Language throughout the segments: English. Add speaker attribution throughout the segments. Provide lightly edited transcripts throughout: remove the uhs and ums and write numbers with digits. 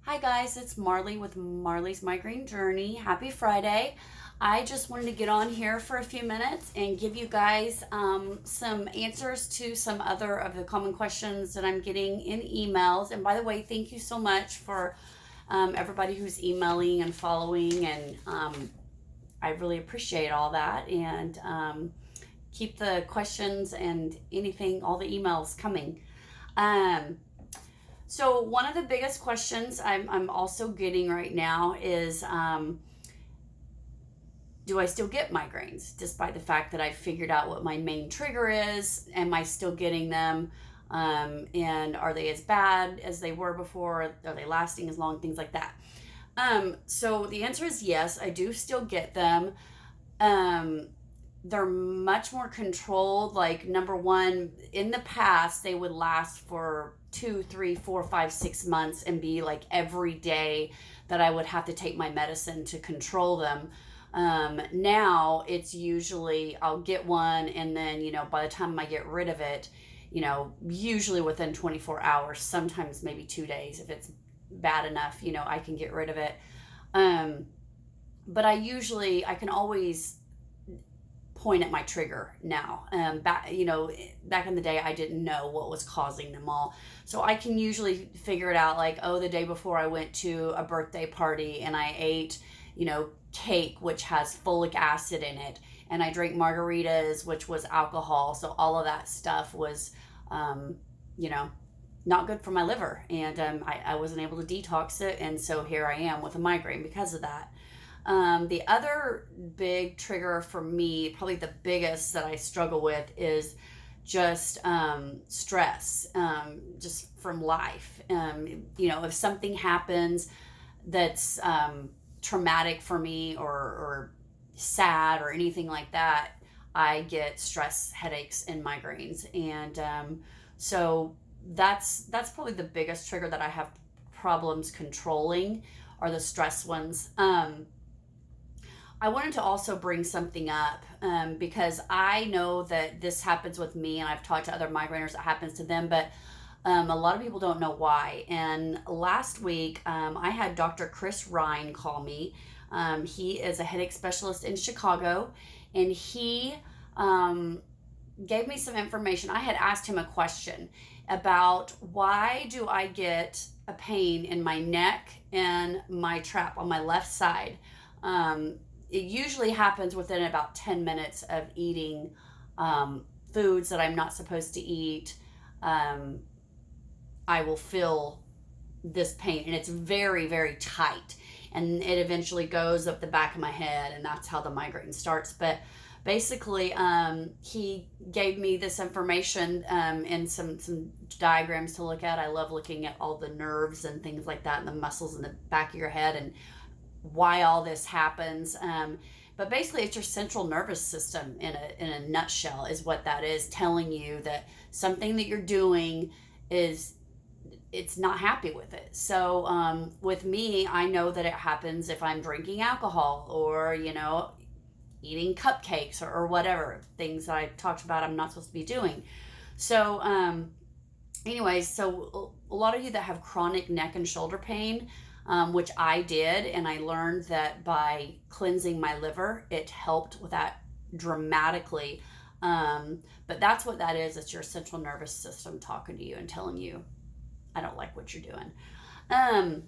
Speaker 1: Hi guys, it's Marley with Marley's Migraine Journey. Happy Friday. I just wanted to get on here for a few minutes and give you guys some answers to some other of the common questions that I'm getting in emails. And by the way, thank you so much for everybody who's emailing and following, and I really appreciate all that. And keep the questions and anything, all the emails coming. So one of the biggest questions I'm also getting right now is, do I still get migraines despite the fact that I figured out what my main trigger is? Am I still getting them? And are they as bad as they were before? Are they lasting as long? Things like that. So the answer is yes, I do still get them. They're much more controlled. Like, number one, in the past, they would last for 2, 3, 4, 5, 6 months and be like every day that I would have to take my medicine to control them. Now it's usually I'll get one, and then, by the time I get rid of it, usually within 24 hours, sometimes maybe 2 days, if it's bad enough, I can get rid of it. But I can always point at my trigger now. Back in the day, I didn't know what was causing them all, so I can usually figure it out. Like, oh, the day before I went to a birthday party and I ate, cake which has folic acid in it, and I drank margaritas which was alcohol. So all of that stuff was, not good for my liver, and I wasn't able to detox it, and so here I am with a migraine because of that. The other big trigger for me, probably the biggest that I struggle with, is just stress, just from life. If something happens that's traumatic for me, or sad or anything like that, I get stress headaches and migraines. And so that's probably the biggest trigger that I have problems controlling, are the stress ones. I wanted to also bring something up, because I know that this happens with me, and I've talked to other migraineurs that happens to them, but a lot of people don't know why. And last week, I had Dr. Chris Ryan call me. He is a headache specialist in Chicago, and he gave me some information. I had asked him a question about, why do I get a pain in my neck and my trap on my left side? It usually happens within about 10 minutes of eating foods that I'm not supposed to eat. I will feel this pain, and it's very, very tight. And it eventually goes up the back of my head, and that's how the migraine starts. But basically, he gave me this information, and some diagrams to look at. I love looking at all the nerves and things like that, and the muscles in the back of your head, and why all this happens. But basically, it's your central nervous system in a nutshell, is what that is, telling you that something that you're doing it's not happy with it. So with me, I know that it happens if I'm drinking alcohol, or eating cupcakes, or whatever things that I talked about I'm not supposed to be doing. So anyways, so a lot of you that have chronic neck and shoulder pain, which I did, and I learned that by cleansing my liver, it helped with that dramatically. But that's what that is. It's your central nervous system talking to you and telling you, I don't like what you're doing. And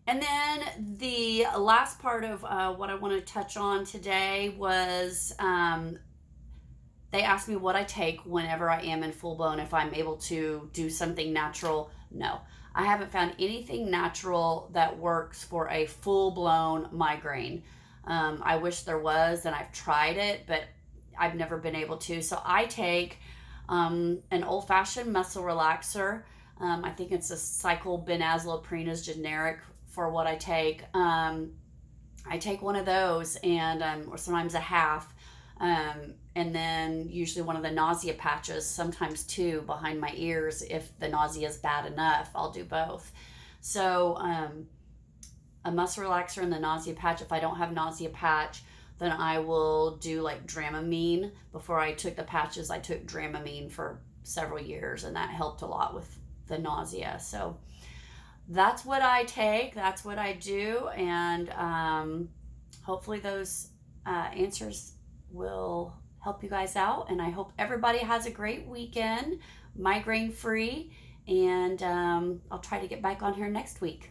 Speaker 1: then the last part of what I want to touch on today was, they asked me what I take whenever I am in full blown, if I'm able to do something natural. No, I haven't found anything natural that works for a full-blown migraine. I wish there was, and I've tried it, but I've never been able to. So I take an old-fashioned muscle relaxer. I think it's a cyclobenzaprine is generic for what I take. I take one of those, and or sometimes a half. And then usually one of the nausea patches, sometimes two, behind my ears. If the nausea is bad enough, I'll do both. So a muscle relaxer and the nausea patch. If I don't have nausea patch, then I will do like Dramamine. Before I took the patches, I took Dramamine for several years, and that helped a lot with the nausea. So that's what I take, that's what I do, and hopefully those answers will help you guys out. And I hope everybody has a great weekend, migraine free, and I'll try to get back on here next week.